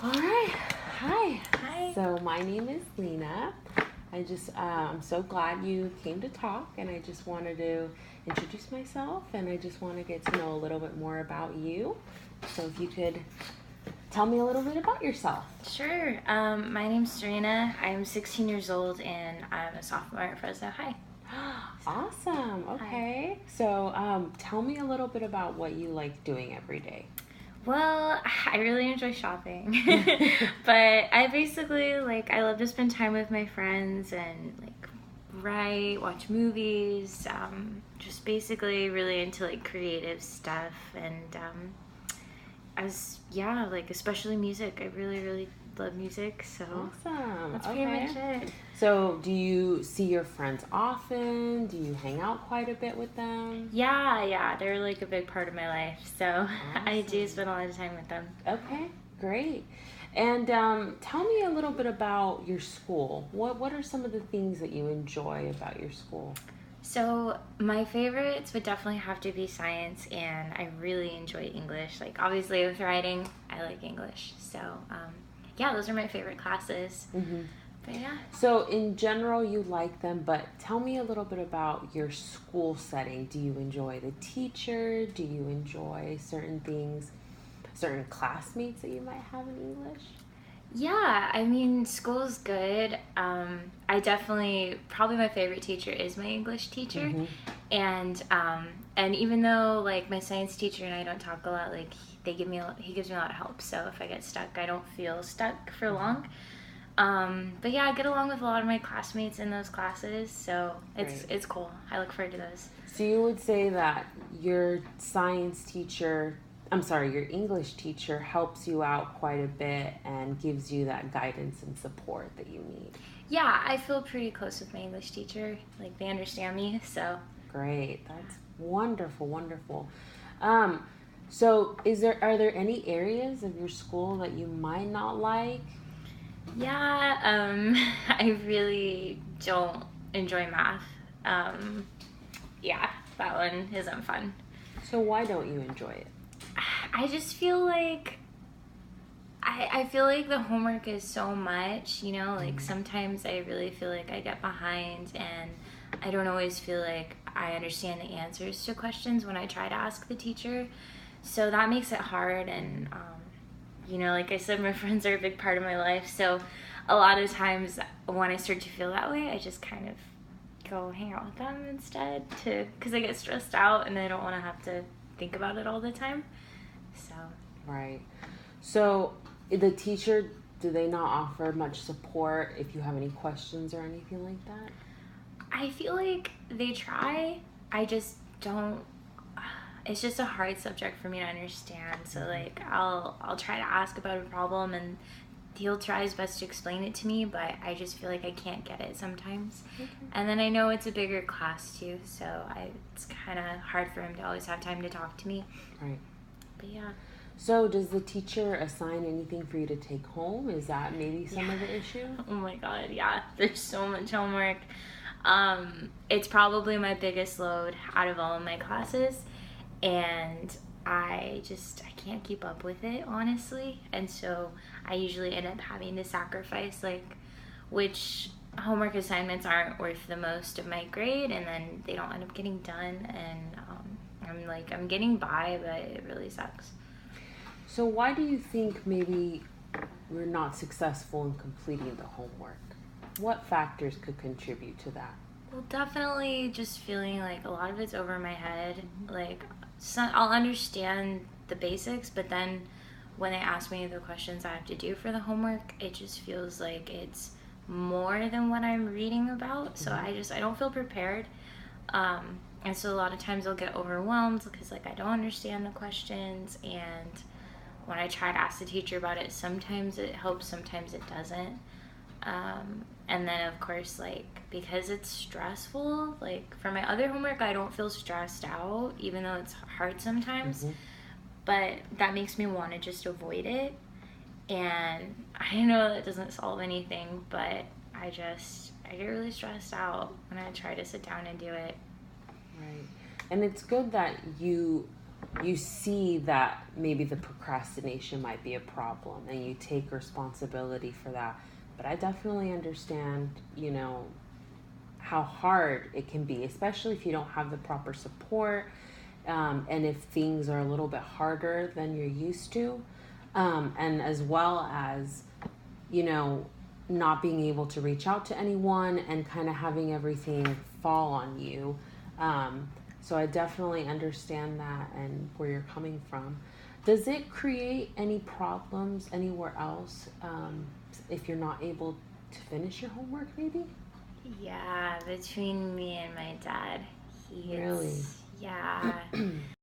All right. Hi. Hi. So my name is Leena. I'm so glad you came to talk, and I just wanted to introduce myself, and I just want to get to know a little bit more about you. So if you could tell me a little bit about yourself. Sure. My name's Serena. I'm 16 years old and I'm a sophomore at Fresno High. Awesome. Okay. So tell me a little bit about what you like doing every day. Well, I really enjoy shopping, but I basically I love to spend time with my friends and write, watch movies. Just basically really into creative stuff and especially music. I really love music, so Awesome. that's pretty much it. So, do you see your friends often? Do you hang out quite a bit with them? Yeah, they're a big part of my life, so Awesome. I do spend a lot of time with them. Okay, great. And tell me a little bit about your school. What are some of the things that you enjoy about your school? So my favorites would definitely have to be science, and I really enjoy English. Obviously with writing, I like English. So those are my favorite classes. Mm-hmm. But yeah. So in general, you like them, but tell me a little bit about your school setting. Do you enjoy the teacher? Do you enjoy certain things, certain classmates that you might have in English? Yeah, I mean, school's good. Probably my favorite teacher is my English teacher. Mm-hmm. And even though my science teacher and I don't talk a lot, he gives me a lot of help. So if I get stuck, I don't feel stuck for long. But yeah, I get along with a lot of my classmates in those classes, so it's cool. I look forward to those. So you would say that your your English teacher helps you out quite a bit and gives you that guidance and support that you need. Yeah, I feel pretty close with my English teacher. They understand me, so. Great. That's wonderful. So are there any areas of your school that you might not like? Yeah, I really don't enjoy math. That one isn't fun. So why don't you enjoy it? I just feel I feel the homework is so much, sometimes I really feel I get behind and I don't always feel I understand the answers to questions when I try to ask the teacher. So that makes it hard, and like I said, my friends are a big part of my life, so a lot of times when I start to feel that way, I just kind of go hang out with them instead because I get stressed out and I don't want to have to think about it all the time. So. Right. So the teacher, do they not offer much support if you have any questions or anything like that? I feel they try. I just don't. It's just a hard subject for me to understand. So I'll try to ask about a problem and he'll try his best to explain it to me, but I just feel I can't get it sometimes. Okay. And then I know it's a bigger class too, so it's kind of hard for him to always have time to talk to me. Right. But yeah. So does the teacher assign anything for you to take home? Is that maybe some of the issue? Oh my god, yeah. There's so much homework. It's probably my biggest load out of all of my classes, and I can't keep up with it, honestly. And so I usually end up having to sacrifice which homework assignments aren't worth the most of my grade, and then they don't end up getting done, and I'm getting by, but it really sucks. So why do you think maybe we're not successful in completing the homework? What factors could contribute to that? Well, definitely just feeling a lot of it's over my head. I'll understand the basics, but then when they ask me the questions I have to do for the homework, it just feels it's more than what I'm reading about. So I don't feel prepared. And so a lot of times I'll get overwhelmed because I don't understand the questions, and when I try to ask the teacher about it, sometimes it helps, sometimes it doesn't. And then of course because it's stressful, for my other homework I don't feel stressed out, even though it's hard sometimes. But that makes me want to just avoid it, and I know that doesn't solve anything, but I get really stressed out when I try to sit down and do it. Right. And it's good that you you see that maybe the procrastination might be a problem and you take responsibility for that. But I definitely understand, how hard it can be, especially if you don't have the proper support, and if things are a little bit harder than you're used to, and as well as, you know, not being able to reach out to anyone and kind of having everything fall on you. So I definitely understand that and where you're coming from. Does it create any problems anywhere else, if you're not able to finish your homework, maybe? Yeah, between me and my dad, Really? yeah.